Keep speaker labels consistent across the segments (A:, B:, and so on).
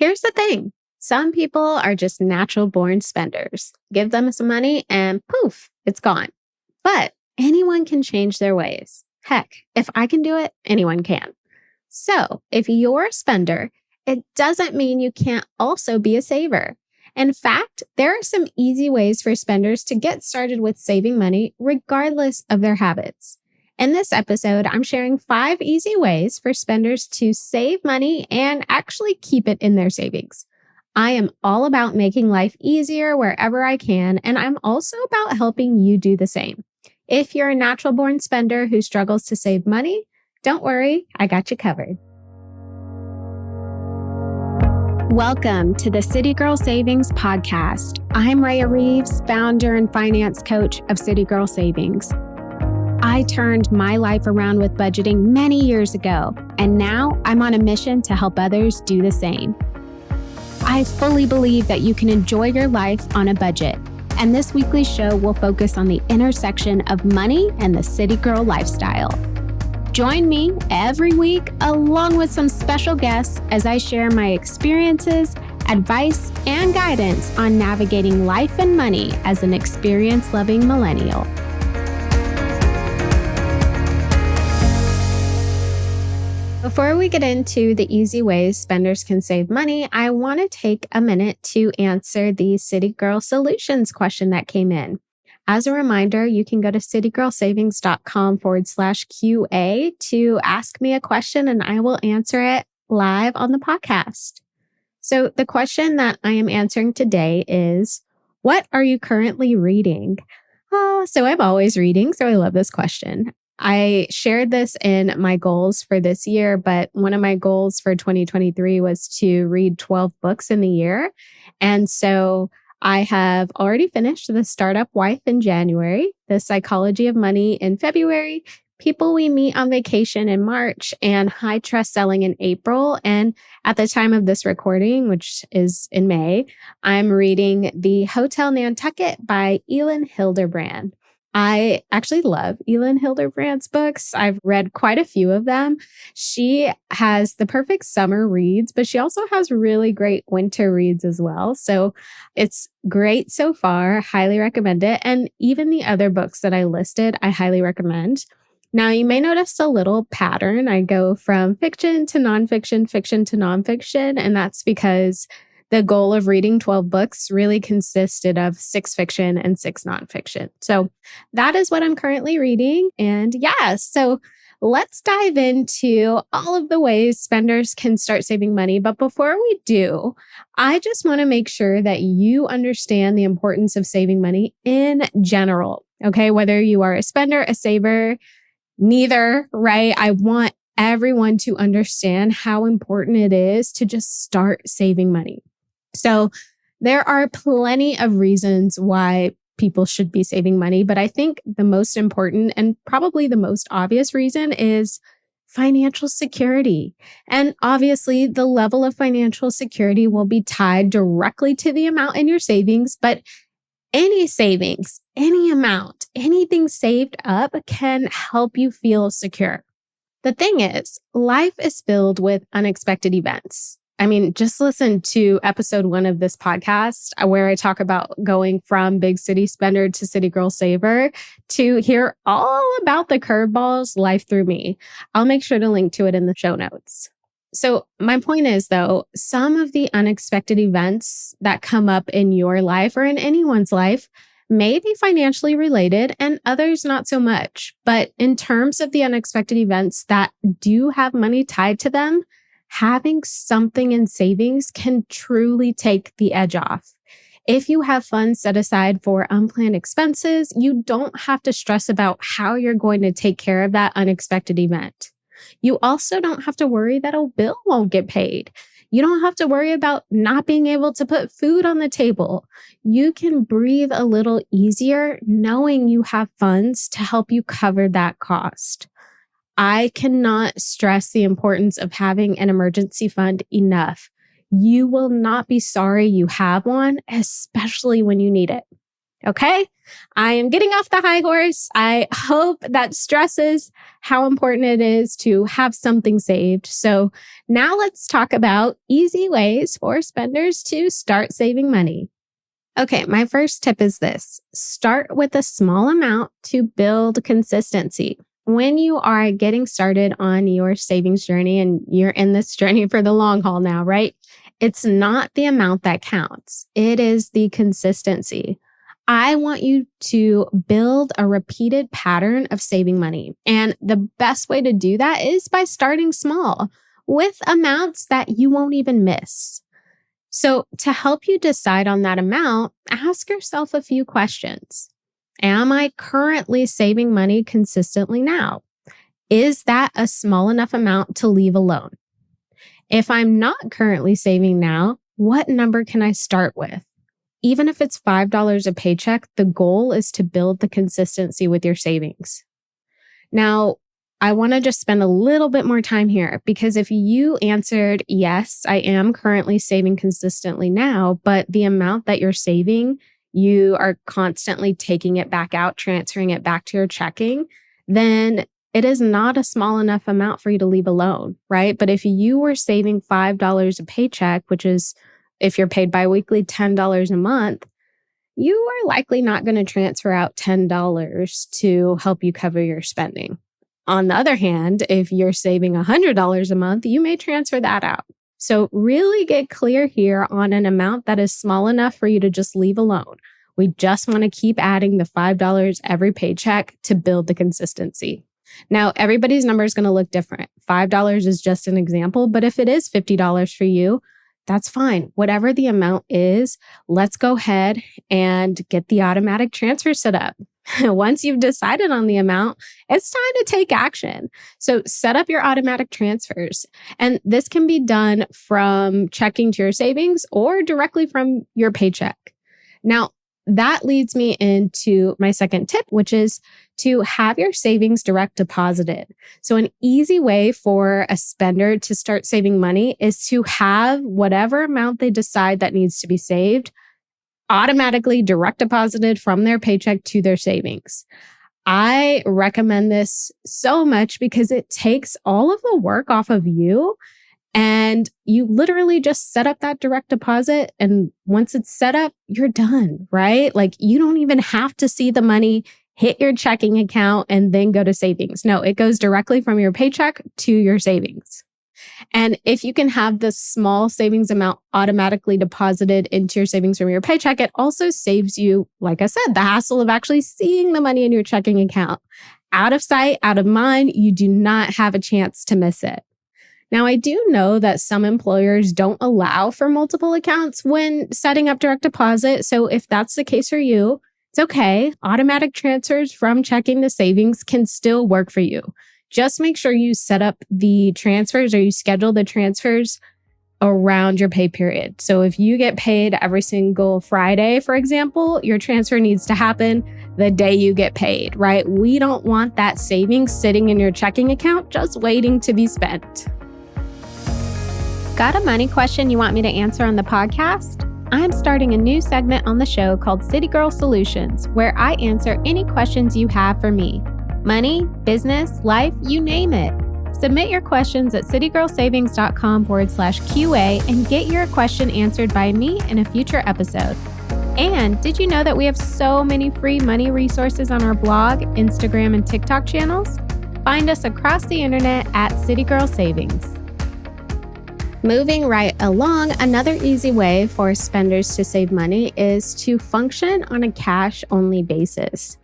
A: Here's the thing. Some people are just natural born spenders. Give them some money and poof, it's gone. But anyone can change their ways. Heck, if I can do it, anyone can. So if you're a spender, it doesn't mean you can't also be a saver. In fact, there are some easy ways for spenders to get started with saving money regardless of their habits. In this episode, I'm sharing 5 easy ways for spenders to save money and actually keep it in their savings. I am all about making life easier wherever I can, and I'm also about helping you do the same. If you're a natural born spender who struggles to save money, don't worry, I got you covered. Welcome to the City Girl Savings Podcast. I'm Raya Reeves, founder and finance coach of City Girl Savings. I turned my life around with budgeting many years ago, and now I'm on a mission to help others do the same. I fully believe that you can enjoy your life on a budget, and this weekly show will focus on the intersection of money and the city girl lifestyle. Join me every week along with some special guests as I share my experiences, advice, and guidance on navigating life and money as an experience-loving millennial. Before we get into the easy ways spenders can save money, I want to take a minute to answer the City Girl Solutions question that came in. As a reminder, you can go to citygirlsavings.com/QA to ask me a question and I will answer it live on the podcast. So the question that I am answering today is, what are you currently reading? So I'm always reading, so I love this question. I shared this in my goals for this year, but one of my goals for 2023 was to read 12 books in the year. And so I have already finished The Startup Wife in January, The Psychology of Money in February, People We Meet on Vacation in March, and High Trust Selling in April. And at the time of this recording, which is in May, I'm reading The Hotel Nantucket by Elin Hilderbrand. I actually love Elin Hilderbrand's books. I've read quite a few of them. She has the perfect summer reads, but she also has really great winter reads as well. So it's great so far. Highly recommend it. And even the other books that I listed, I highly recommend. Now, you may notice a little pattern. I go from fiction to nonfiction, fiction to nonfiction, and that's because the goal of reading 12 books really consisted of 6 fiction and 6 nonfiction. So that is what I'm currently reading. And so let's dive into all of the ways spenders can start saving money. But before we do, I just want to make sure that you understand the importance of saving money in general. Okay, whether you are a spender, a saver, neither, right? I want everyone to understand how important it is to just start saving money. So there are plenty of reasons why people should be saving money, but I think the most important and probably the most obvious reason is financial security. And obviously, the level of financial security will be tied directly to the amount in your savings, but any savings, any amount, anything saved up can help you feel secure. The thing is, life is filled with unexpected events. I mean, just listen to episode 1 of this podcast where I talk about going from big city spender to city girl saver to hear all about the curveballs life threw me. I'll make sure to link to it in the show notes. So my point is, though, some of the unexpected events that come up in your life or in anyone's life may be financially related and others not so much. But in terms of the unexpected events that do have money tied to them, having something in savings can truly take the edge off. If you have funds set aside for unplanned expenses, you don't have to stress about how you're going to take care of that unexpected event. You also don't have to worry that a bill won't get paid. You don't have to worry about not being able to put food on the table. You can breathe a little easier knowing you have funds to help you cover that cost. I cannot stress the importance of having an emergency fund enough. You will not be sorry you have one, especially when you need it. Okay, I am getting off the high horse. I hope that stresses how important it is to have something saved. So now let's talk about easy ways for spenders to start saving money. Okay, my first tip is this: start with a small amount to build consistency. When you are getting started on your savings journey and you're in this journey for the long haul now, right? It's not the amount that counts. It is the consistency. I want you to build a repeated pattern of saving money. And the best way to do that is by starting small with amounts that you won't even miss. So, to help you decide on that amount, ask yourself a few questions. Am I currently saving money consistently now? Is that a small enough amount to leave alone? If I'm not currently saving now, what number can I start with? Even if it's $5 a paycheck, the goal is to build the consistency with your savings. Now, I want to just spend a little bit more time here because if you answered, yes, I am currently saving consistently now, but the amount that you're saving, you are constantly taking it back out, transferring it back to your checking, then it is not a small enough amount for you to leave alone, right? But if you were saving $5 a paycheck, which is, if you're paid biweekly, $10 a month, you are likely not going to transfer out $10 to help you cover your spending. On the other hand, if you're saving $100 a month, you may transfer that out. So really get clear here on an amount that is small enough for you to just leave alone. We just want to keep adding the $5 every paycheck to build the consistency. Now, everybody's number is going to look different. $5 is just an example, but if it is $50 for you, that's fine. Whatever the amount is, let's go ahead and get the automatic transfer set up. Once you've decided on the amount, it's time to take action. So set up your automatic transfers. And this can be done from checking to your savings or directly from your paycheck. Now, that leads me into my second tip, which is to have your savings direct deposited. So an easy way for a spender to start saving money is to have whatever amount they decide that needs to be saved automatically direct deposited from their paycheck to their savings. I recommend this so much because it takes all of the work off of you. And you literally just set up that direct deposit. And once it's set up, you're done, right? Like you don't even have to see the money hit your checking account and then go to savings. No, it goes directly from your paycheck to your savings. And if you can have the small savings amount automatically deposited into your savings from your paycheck, it also saves you, like I said, the hassle of actually seeing the money in your checking account. Out of sight, out of mind, you do not have a chance to miss it. Now, I do know that some employers don't allow for multiple accounts when setting up direct deposit. So if that's the case for you, it's okay. Automatic transfers from checking to savings can still work for you. Just make sure you set up the transfers or you schedule the transfers around your pay period. So if you get paid every single Friday, for example, your transfer needs to happen the day you get paid, right? We don't want that savings sitting in your checking account just waiting to be spent. Got a money question you want me to answer on the podcast? I'm starting a new segment on the show called City Girl Solutions, where I answer any questions you have for me. Money, business, life, you name it. Submit your questions at citygirlsavings.com/QA and get your question answered by me in a future episode. And did you know that we have so many free money resources on our blog, Instagram, and TikTok channels? Find us across the internet at City Girl Savings. Moving right along, another easy way for spenders to save money is to function on a cash-only basis.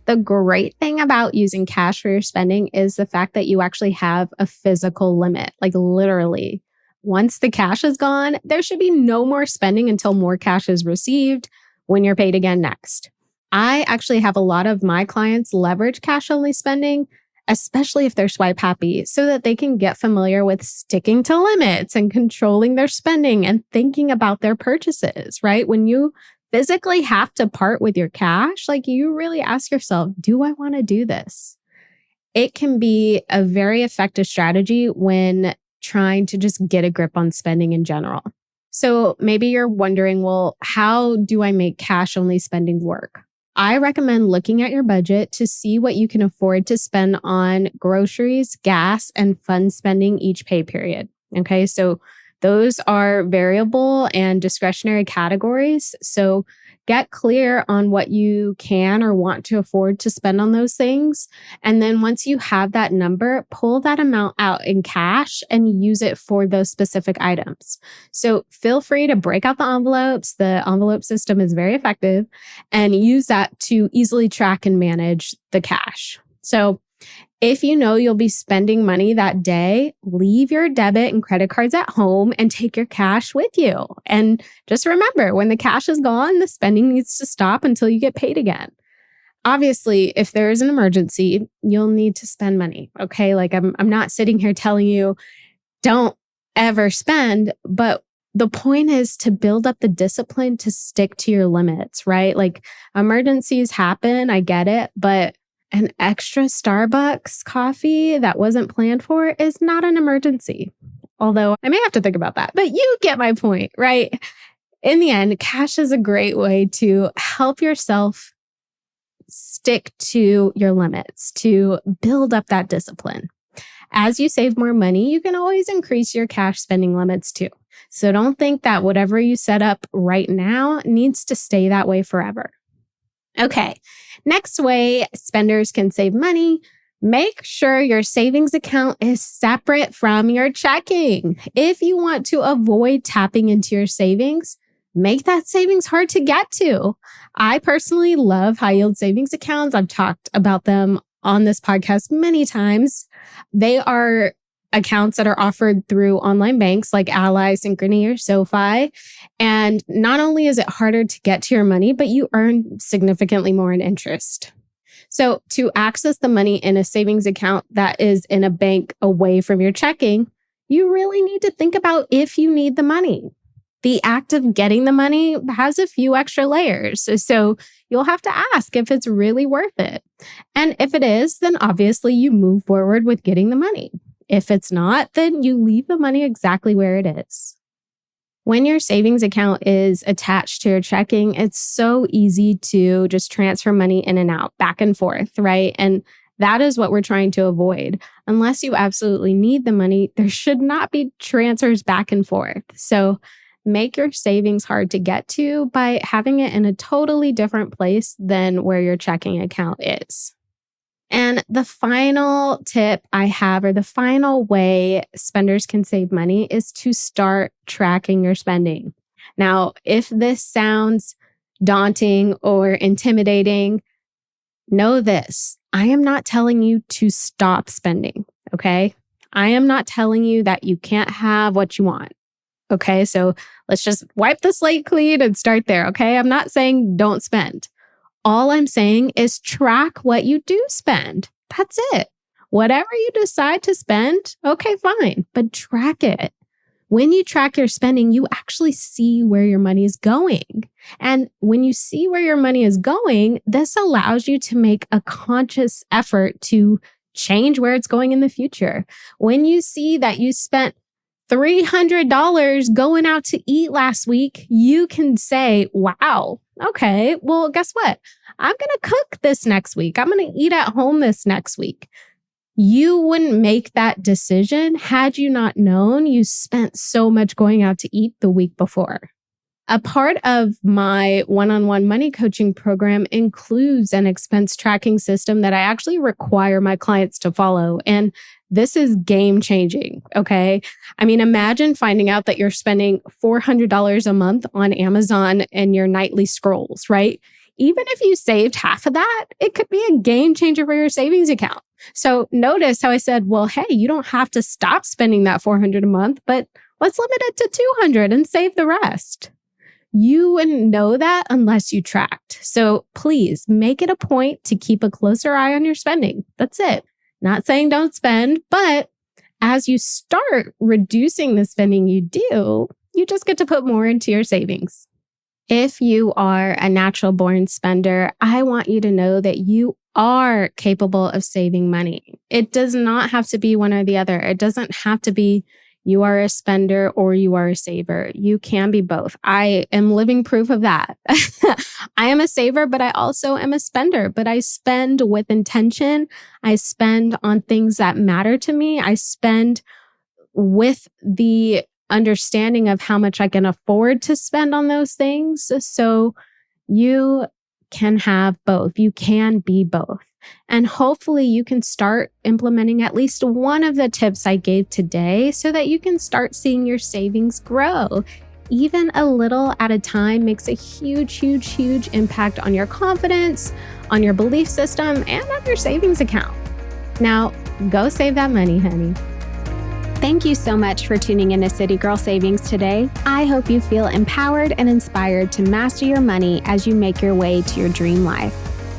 A: The great thing about using cash for your spending is the fact that you actually have a physical limit, like literally. Once the cash is gone, there should be no more spending until more cash is received when you're paid again next. I actually have a lot of my clients leverage cash-only spending, especially if they're swipe happy, so that they can get familiar with sticking to limits and controlling their spending and thinking about their purchases, right? When you physically have to part with your cash, like you really ask yourself, do I want to do this? It can be a very effective strategy when trying to just get a grip on spending in general. So maybe you're wondering, well, how do I make cash only spending work? I recommend looking at your budget to see what you can afford to spend on groceries, gas, and fun spending each pay period. Okay, so those are variable and discretionary categories. So get clear on what you can or want to afford to spend on those things. And then once you have that number, pull that amount out in cash and use it for those specific items. So feel free to break out the envelopes. The envelope system is very effective, and use that to easily track and manage the cash. So if you know you'll be spending money that day, leave your debit and credit cards at home and take your cash with you. And just remember, when the cash is gone, the spending needs to stop until you get paid again. Obviously, if there is an emergency, you'll need to spend money. Okay. Like I'm not sitting here telling you don't ever spend, but the point is to build up the discipline to stick to your limits, right? Like emergencies happen. I get it, but an extra Starbucks coffee that wasn't planned for is not an emergency. Although I may have to think about that, but you get my point, right? In the end, cash is a great way to help yourself stick to your limits, to build up that discipline. As you save more money, you can always increase your cash spending limits too. So don't think that whatever you set up right now needs to stay that way forever. Okay, next way spenders can save money. Make sure your savings account is separate from your checking. If you want to avoid tapping into your savings, make that savings hard to get to. I personally love high yield savings accounts. I've talked about them on this podcast many times. They are accounts that are offered through online banks like Ally, Synchrony, or SoFi. And not only is it harder to get to your money, but you earn significantly more in interest. So to access the money in a savings account that is in a bank away from your checking, you really need to think about if you need the money. The act of getting the money has a few extra layers. So you'll have to ask if it's really worth it. And if it is, then obviously you move forward with getting the money. If it's not, then you leave the money exactly where it is. When your savings account is attached to your checking, it's so easy to just transfer money in and out, back and forth, right? And that is what we're trying to avoid. Unless you absolutely need the money, there should not be transfers back and forth. So make your savings hard to get to by having it in a totally different place than where your checking account is. And the final tip I have, or the final way spenders can save money, is to start tracking your spending. Now, if this sounds daunting or intimidating, know this. I am not telling you to stop spending, okay? I am not telling you that you can't have what you want, okay? So let's just wipe the slate clean and start there, okay? I'm not saying don't spend. All I'm saying is track what you do spend. That's it. Whatever you decide to spend, okay, fine, but track it. When you track your spending, you actually see where your money is going. And when you see where your money is going, this allows you to make a conscious effort to change where it's going in the future. When you see that you spent $300 going out to eat last week, you can say, wow, okay, well, guess what? I'm going to cook this next week. I'm going to eat at home this next week. You wouldn't make that decision had you not known you spent so much going out to eat the week before. A part of my one-on-one money coaching program includes an expense tracking system that I actually require my clients to follow. And this is game changing, okay? I mean, imagine finding out that you're spending $400 a month on Amazon and your nightly scrolls, right? Even if you saved half of that, it could be a game changer for your savings account. So notice how I said, well, hey, you don't have to stop spending that $400 a month, but let's limit it to $200 and save the rest. You wouldn't know that unless you tracked. So please make it a point to keep a closer eye on your spending. That's it. Not saying don't spend, but as you start reducing the spending you do, you just get to put more into your savings. If you are a natural born spender, I want you to know that you are capable of saving money. It does not have to be one or the other. It doesn't have to be you are a spender or you are a saver. You can be both. I am living proof of that. I am a saver, but I also am a spender, but I spend with intention. I spend on things that matter to me. I spend with the understanding of how much I can afford to spend on those things. So you can have both. You can be both. And hopefully you can start implementing at least one of the tips I gave today so that you can start seeing your savings grow. Even a little at a time makes a huge, huge, huge impact on your confidence, on your belief system, and on your savings account. Now, go save that money, honey. Thank you so much for tuning into City Girl Savings today. I hope you feel empowered and inspired to master your money as you make your way to your dream life.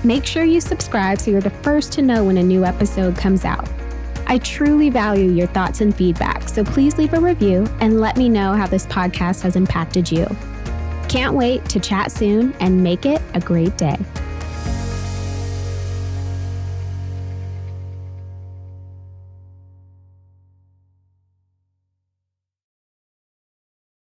A: Make sure you subscribe so you're the first to know when a new episode comes out. I truly value your thoughts and feedback, so please leave a review and let me know how this podcast has impacted you. Can't wait to chat soon and make it a great day.